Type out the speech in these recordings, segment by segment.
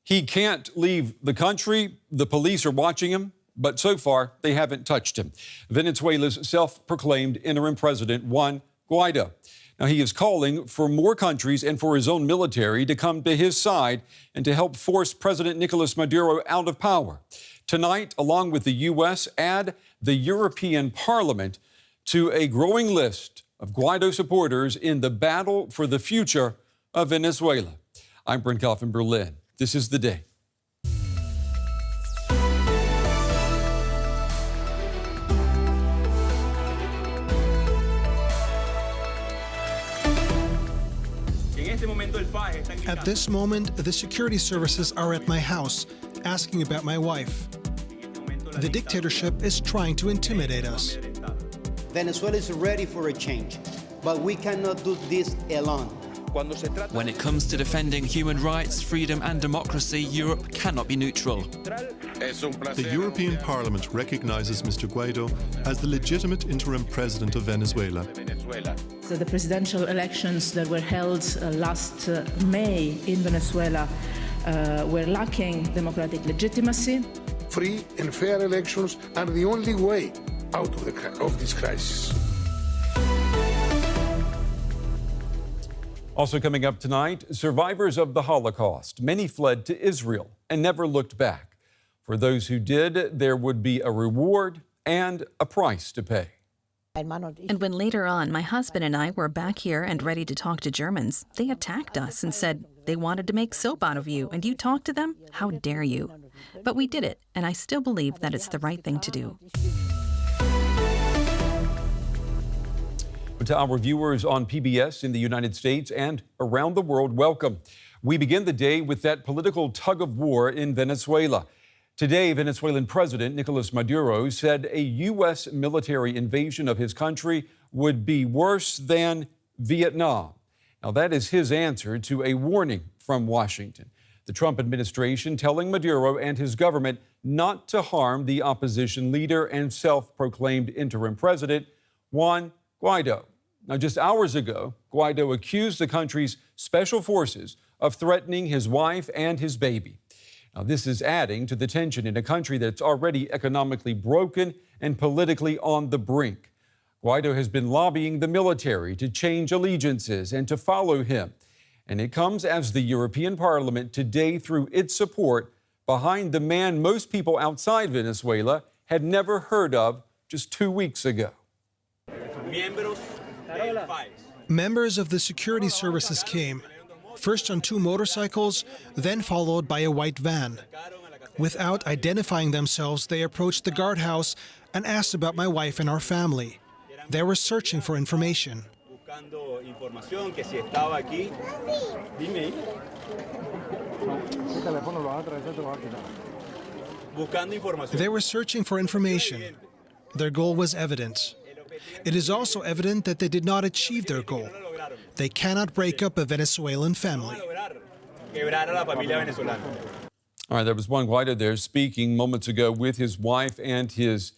He can't leave the country. The police are watching him, but so far they haven't touched him. Venezuela's self-proclaimed interim president, Juan Guaido. Now, he is calling for more countries and for his own military to come to his side and to help force President Nicolas Maduro out of power. Tonight, along with the U.S., add the European Parliament to a growing list of Guaido supporters in the battle for the future of Venezuela. I'm Brent Goff in Berlin. This is The Day. At this moment, the security services are at my house, asking about my wife. The dictatorship is trying to intimidate us. Venezuela is ready for a change, but we cannot do this alone. When it comes to defending human rights, freedom and democracy, Europe cannot be neutral. The European Parliament recognizes Mr. Guaido as the legitimate interim president of Venezuela. So the presidential elections that were held last May in Venezuela were lacking democratic legitimacy. Free and fair elections are the only way out of this crisis. Also coming up tonight, survivors of the Holocaust. Many fled to Israel and never looked back. For those who did, there would be a reward and a price to pay. And when later on my husband and I were back here and ready to talk to Germans, they attacked us and said they wanted to make soap out of you and you talk to them? How dare you? But we did it, and I still believe that it's the right thing to do. To our viewers on PBS in the United States and around the world, welcome. We begin the day with that political tug of war in Venezuela. Today, Venezuelan President Nicolas Maduro said a U.S. military invasion of his country would be worse than Vietnam. Now, that is his answer to a warning from Washington. The Trump administration telling Maduro and his government not to harm the opposition leader and self-proclaimed interim president, Juan Guaido. Now, just hours ago, Guaido accused the country's special forces of threatening his wife and his baby. Now, this is adding to the tension in a country that's already economically broken and politically on the brink. Guaido has been lobbying the military to change allegiances and to follow him. And it comes as the European Parliament today threw its support behind the man most people outside Venezuela had never heard of just 2 weeks ago. Members of the security services came, first on 2 motorcycles, then followed by a white van. Without identifying themselves, they approached the guardhouse and asked about my wife and our family. They were searching for information. They were searching for information. Their goal was evidence. It is also evident that they did not achieve their goal. They cannot break up a Venezuelan family. All right, there was Juan Guaido there speaking moments ago with his wife and his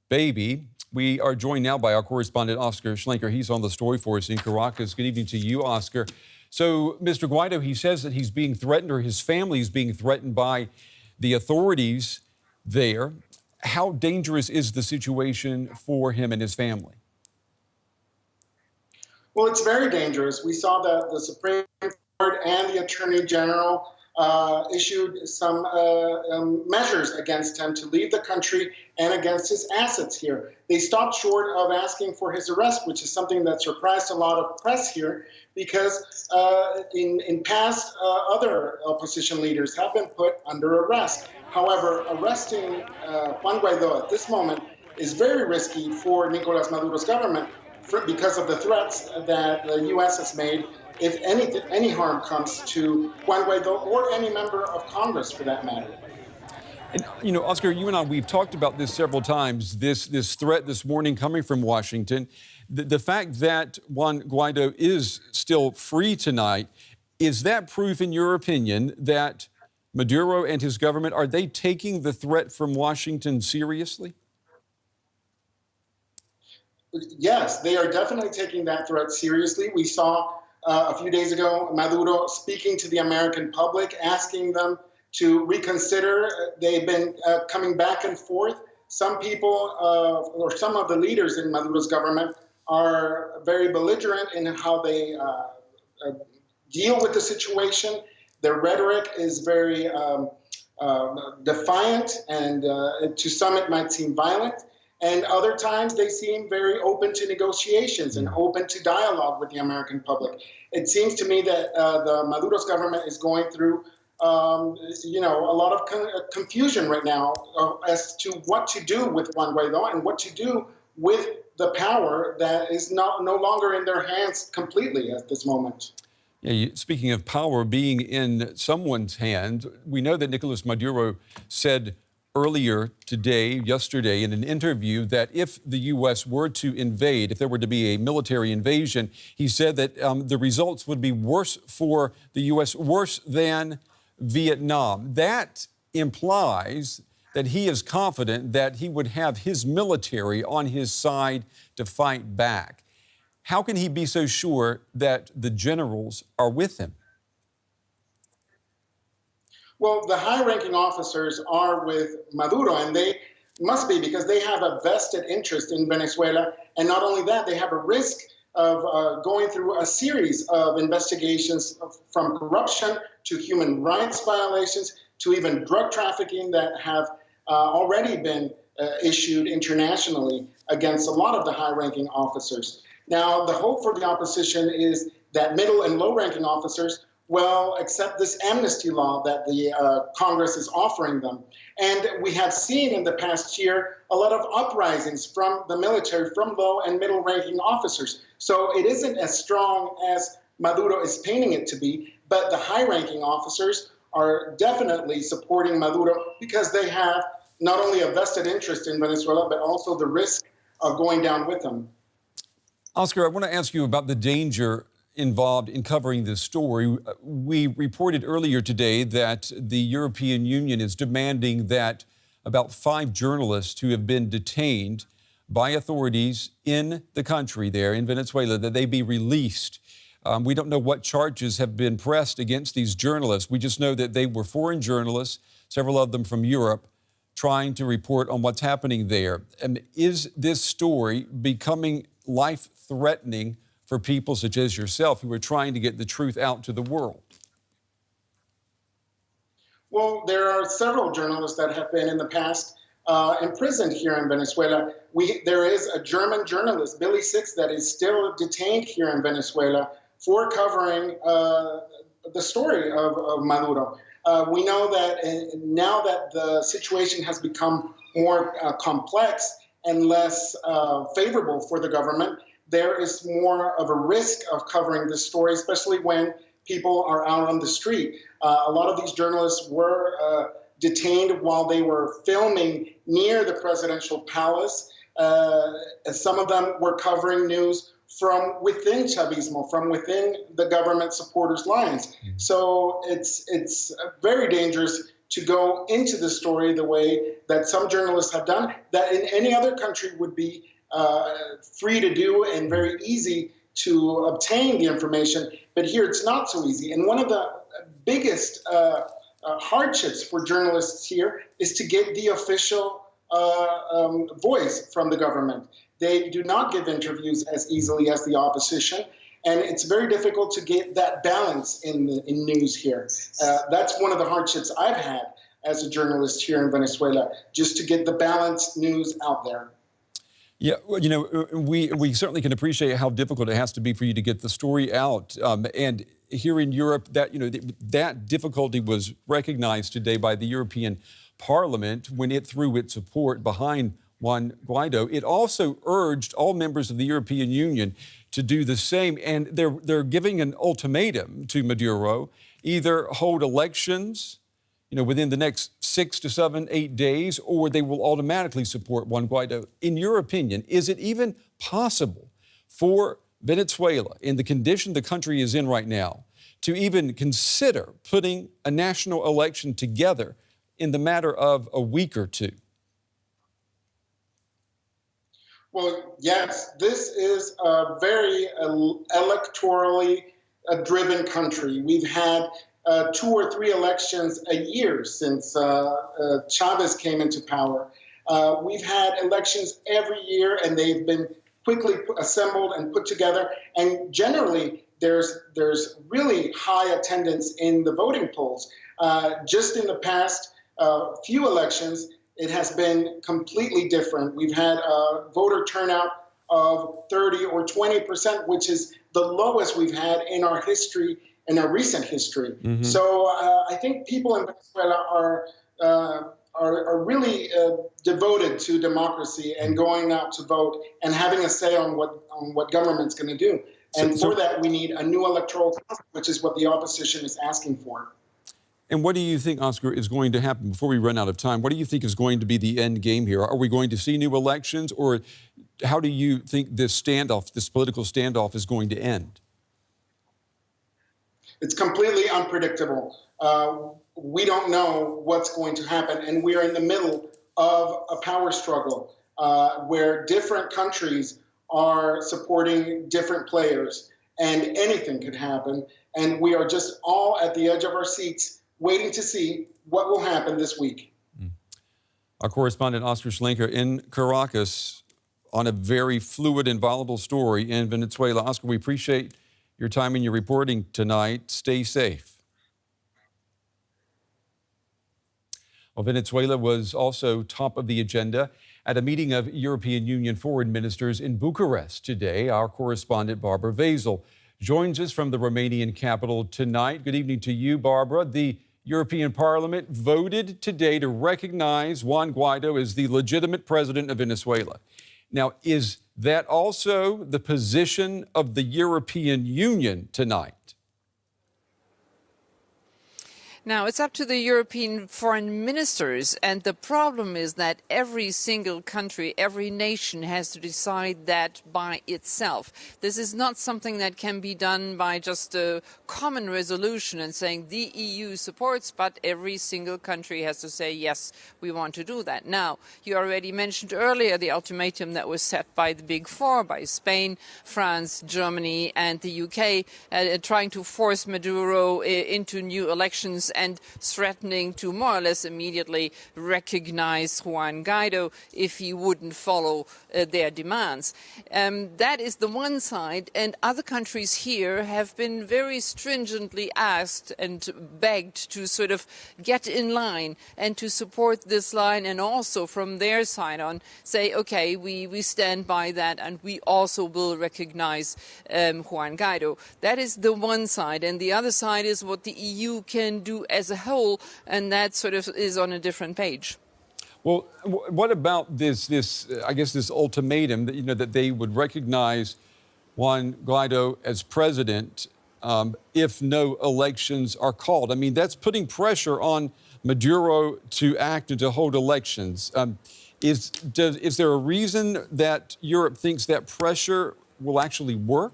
baby. We are joined now by our correspondent, Oscar Schlenker. He's on the story for us in Caracas. Good evening to you, Oscar. So, Mr. Guaido, he says that he's being threatened, or his family is being threatened by the authorities there. How dangerous is the situation for him and his family? Well, it's very dangerous. We saw that the Supreme Court and the Attorney General issued some measures against him to leave the country and against his assets here. They stopped short of asking for his arrest, which is something that surprised a lot of press here, because in past other opposition leaders have been put under arrest. However, arresting Juan Guaido at this moment is very risky for Nicolas Maduro's government because of the threats that the U.S. has made if any harm comes to Juan Guaido or any member of Congress, for that matter. And, you know, Oscar, you and I, we've talked about this several times, this threat this morning coming from Washington. The fact that Juan Guaido is still free tonight, is that proof, in your opinion, that Maduro and his government, are they taking the threat from Washington seriously? Yes, they are definitely taking that threat seriously. We saw a few days ago Maduro speaking to the American public, asking them to reconsider. They've been coming back and forth. Some people, or some of the leaders in Maduro's government, are very belligerent in how they deal with the situation. Their rhetoric is very defiant, and to some it might seem violent. And other times they seem very open to negotiations and open to dialogue with the American public. It seems to me that the Maduro's government is going through a lot of confusion right now as to what to do with Juan Guaido and what to do with the power that is no longer in their hands completely at this moment. Yeah, speaking of power being in someone's hand, we know that Nicolas Maduro said earlier yesterday, in an interview that if the U.S. were to invade, if there were to be a military invasion, he said that the results would be worse for the U.S., worse than Vietnam. That implies that he is confident that he would have his military on his side to fight back. How can he be so sure that the generals are with him? Well, the high-ranking officers are with Maduro, and they must be because they have a vested interest in Venezuela. And not only that, they have a risk of going through a series of investigations from corruption to human rights violations to even drug trafficking that have already been issued internationally against a lot of the high-ranking officers. Now, the hope for the opposition is that middle and low-ranking officers will accept this amnesty law that the Congress is offering them. And we have seen in the past year a lot of uprisings from the military, from low and middle-ranking officers. So it isn't as strong as Maduro is painting it to be, but the high-ranking officers are definitely supporting Maduro because they have not only a vested interest in Venezuela, but also the risk of going down with them. Oscar, I want to ask you about the danger involved in covering this story. We reported earlier today that the European Union is demanding that about 5 journalists who have been detained by authorities in the country there in Venezuela, that they be released. We don't know what charges have been pressed against these journalists. We just know that they were foreign journalists, several of them from Europe, trying to report on what's happening there. And is this story becoming life-threatening for people such as yourself who are trying to get the truth out to the world? Well, there are several journalists that have been in the past imprisoned here in Venezuela. There is a German journalist, Billy Six, that is still detained here in Venezuela for covering the story of Maduro. We know that now that the situation has become more complex and less favorable for the government, there is more of a risk of covering this story, especially when people are out on the street. A lot of these journalists were detained while they were filming near the presidential palace. Some of them were covering news from within Chavismo, from within the government supporters' lines. So it's very dangerous to go into the story the way that some journalists have done, that in any other country would be free to do and very easy to obtain the information. But here it's not so easy. And one of the biggest hardships for journalists here is to get the official voice from the government. They do not give interviews as easily as the opposition. And it's very difficult to get that balance in news here. That's one of the hardships I've had as a journalist here in Venezuela, just to get the balanced news out there. Yeah, well, we certainly can appreciate how difficult it has to be for you to get the story out. And here in Europe, that difficulty was recognized today by the European Parliament when it threw its support behind Juan Guaido. It also urged all members of the European Union to do the same, and they're giving an ultimatum to Maduro: either hold elections, within the next 6 to 7, 8 days, or they will automatically support Juan Guaido. In your opinion, is it even possible for Venezuela, in the condition the country is in right now, to even consider putting a national election together in the matter of a week or two? Well, yes, this is a very electorally driven country. We've had 2 or 3 elections a year since Chavez came into power. We've had elections every year, and they've been quickly assembled and put together. And generally, there's really high attendance in the voting polls. Just in the past few elections, it has been completely different. We've had a voter turnout of 30 or 20%, which is the lowest we've had in our history, in our recent history. Mm-hmm. So I think people in Venezuela are really devoted to democracy and going out to vote and having a say on what government's going to do. And for that, we need a new electoral council, which is what the opposition is asking for. And what do you think, Oscar, is going to happen before we run out of time? What do you think is going to be the end game here? Are we going to see new elections, or how do you think this standoff, this political standoff, is going to end? It's completely unpredictable. We don't know what's going to happen, and we are in the middle of a power struggle where different countries are supporting different players, and anything could happen. And we are just all at the edge of our seats, waiting to see what will happen this week. Our correspondent Oscar Schlenker in Caracas on a very fluid and volatile story in Venezuela. Oscar, we appreciate your time and your reporting tonight. Stay safe. Well, Venezuela was also top of the agenda at a meeting of European Union foreign ministers in Bucharest today. Our correspondent Barbara Wesel joins us from the Romanian capital tonight. Good evening to you, Barbara. The European Parliament voted today to recognize Juan Guaido as the legitimate president of Venezuela. Now, is that also the position of the European Union tonight? Now, it's up to the European foreign ministers, and the problem is that every single country, every nation has to decide that by itself. This is not something that can be done by just a common resolution and saying the EU supports, but every single country has to say, yes, we want to do that. Now, you already mentioned earlier the ultimatum that was set by the Big Four, by Spain, France, Germany, and the UK, trying to force Maduro into new elections and threatening to more or less immediately recognize Juan Guaido if he wouldn't follow their demands. That is the one side, and other countries here have been very stringently asked and begged to sort of get in line and to support this line, and also from their side on say, okay, we stand by that and we also will recognize Juan Guaido. That is the one side, and the other side is what the EU can do as a whole, and that sort of is on a different page. Well, what about this I guess this ultimatum that, that they would recognize Juan Guaido as president if no elections are called? I mean, that's putting pressure on Maduro to act and to hold elections. Is there a reason that Europe thinks that pressure will actually work?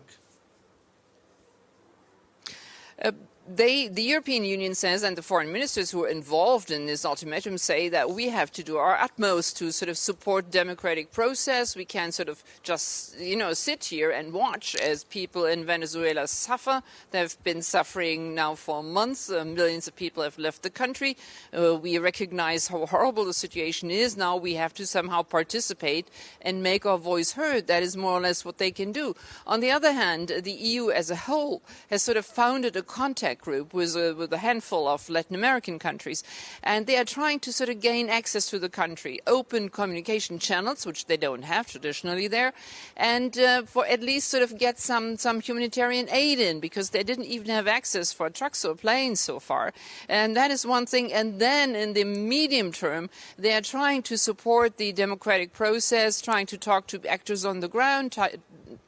The European Union says, and the foreign ministers who are involved in this ultimatum say, that we have to do our utmost to sort of support democratic process. We can't sort of just, sit here and watch as people in Venezuela suffer. They've been suffering now for months. Millions of people have left the country. We recognize how horrible the situation is. Now we have to somehow participate and make our voice heard. That is more or less what they can do. On the other hand, the EU as a whole has sort of founded a contact group with a handful of Latin American countries, and they are trying to sort of gain access to the country, open communication channels, which they don't have traditionally there, and for at least sort of get some humanitarian aid in, because they didn't even have access for trucks or planes so far. And that is one thing. And then in the medium term, they are trying to support the democratic process, trying to talk to actors on the ground,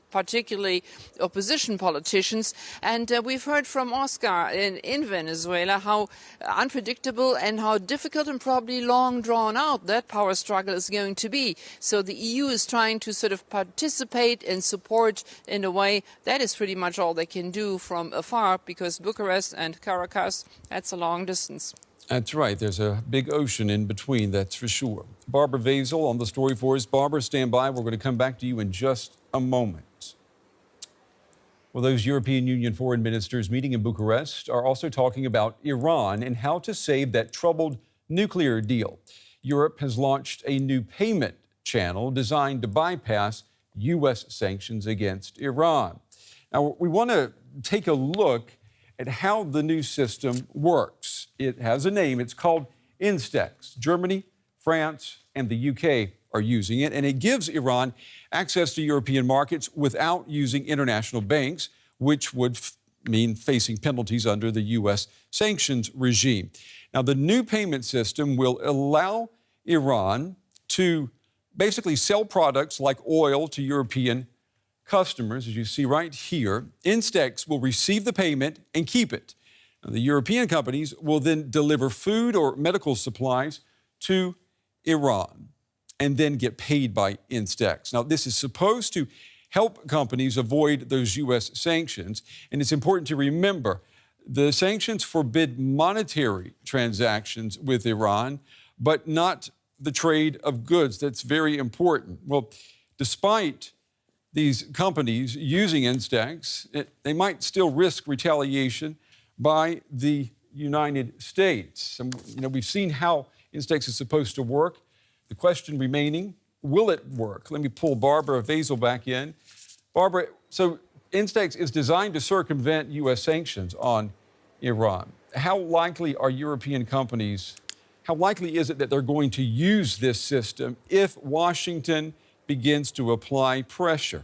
particularly opposition politicians. And we've heard from Oscar in Venezuela how unpredictable and how difficult and probably long drawn out that power struggle is going to be. So the EU is trying to sort of participate and support in a way. That is pretty much all they can do from afar, because Bucharest and Caracas, that's a long distance. That's right. There's a big ocean in between, that's for sure. Barbara Wesel on the story for us. Barbara, stand by. We're going to come back to you in just a moment. Well, those European Union foreign ministers meeting in Bucharest are also talking about Iran and how to save that troubled nuclear deal. Europe has launched a new payment channel designed to bypass U.S. sanctions against Iran. Now, we want to take a look at how the new system works. It has a name. It's called Instex. Germany, France, and the UK are using it, and it gives Iran access to European markets without using international banks, which would mean facing penalties under the U.S. sanctions regime. Now, the new payment system will allow Iran to basically sell products like oil to European customers, as you see right here. Instex will receive the payment and keep it. Now, the European companies will then deliver food or medical supplies to Iran and then get paid by Instex. Now, this is supposed to help companies avoid those U.S. sanctions, and it's important to remember the sanctions forbid monetary transactions with Iran, but not the trade of goods. That's very important. Well, despite these companies using Instex, they might still risk retaliation by the United States. And, we've seen how Instex is supposed to work. The question remaining, will it work? Let me pull Barbara Wesel back in. Barbara, so Instex is designed to circumvent U.S. sanctions on Iran. How likely are European companies, how likely is it that they're going to use this system if Washington begins to apply pressure?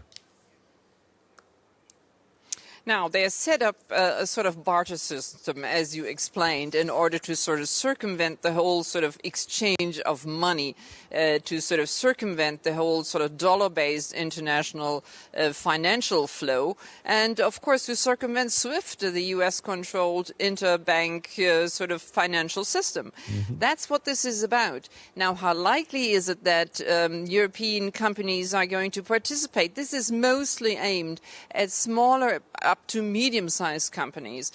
Now, they have set up a sort of barter system, as you explained, in order to sort of circumvent the whole sort of exchange of money, to sort of circumvent the whole sort of dollar-based international financial flow, and, of course, to circumvent SWIFT, the U.S.-controlled interbank sort of financial system. Mm-hmm. That's what this is about. Now, how likely is it that European companies are going to participate? This is mostly aimed at smaller up to medium-sized companies,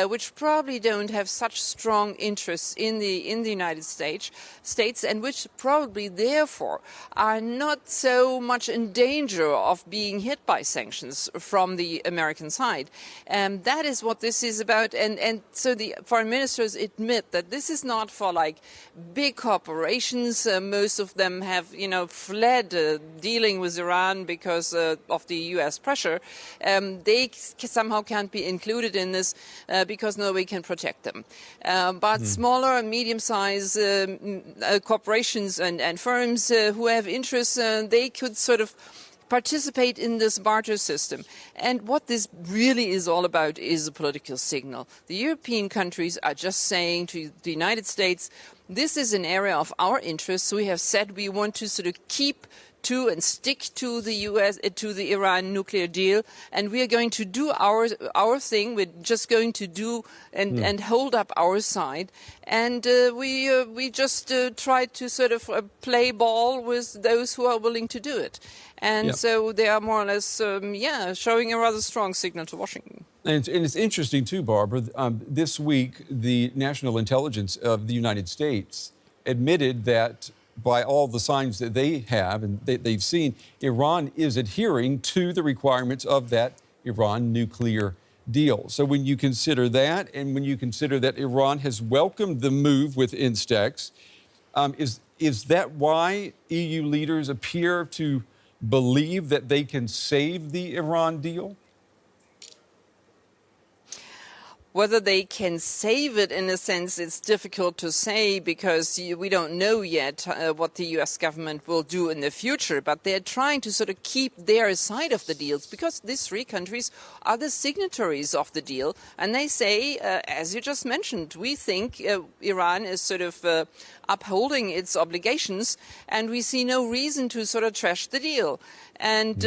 which probably don't have such strong interests in the United States, and which probably therefore are not so much in danger of being hit by sanctions from the American side. That is what this is about, and so the foreign ministers admit that this is not for like big corporations. Most of them have, fled dealing with Iran because of the U.S. pressure. They somehow can't be included in this because nobody can protect them. But smaller and medium-sized corporations and firms who have interests, they could sort of participate in this barter system. And what this really is all about is a political signal. The European countries are just saying to the United States, this is an area of our interests. We have said we want to sort of keep to and stick to the U.S. to the Iran nuclear deal, and we are going to do our thing. We're just going to do and hold up our side, and we just try to sort of play ball with those who are willing to do it, and so they are more or less showing a rather strong signal to Washington. And it's interesting too, Barbara. This week, the National Intelligence of the United States admitted that, by all the signs that they have and they've seen, Iran is adhering to the requirements of that Iran nuclear deal. So when you consider that, and when you consider that Iran has welcomed the move with Instex, is that why EU leaders appear to believe that they can save the Iran deal? Whether they can save it, in a sense, it's difficult to say because we don't know yet what the U.S. government will do in the future. But they're trying to sort of keep their side of the deals because these three countries are the signatories of the deal. And they say, as you just mentioned, we think Iran is sort of upholding its obligations, and we see no reason to sort of trash the deal. And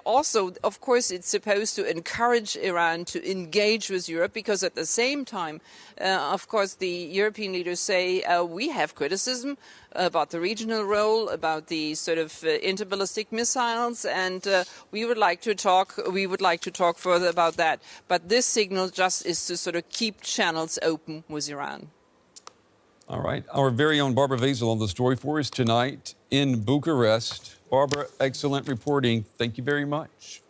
also, of course, it's supposed to encourage Iran to engage with Europe because at the same time, of course, the European leaders say we have criticism about the regional role, about the sort of interballistic missiles, and we would like to talk further about that. But this signal just is to sort of keep channels open with Iran. All right. Our very own Barbara Wesel on the story for us tonight in Bucharest. Barbara, excellent reporting. Thank you very much.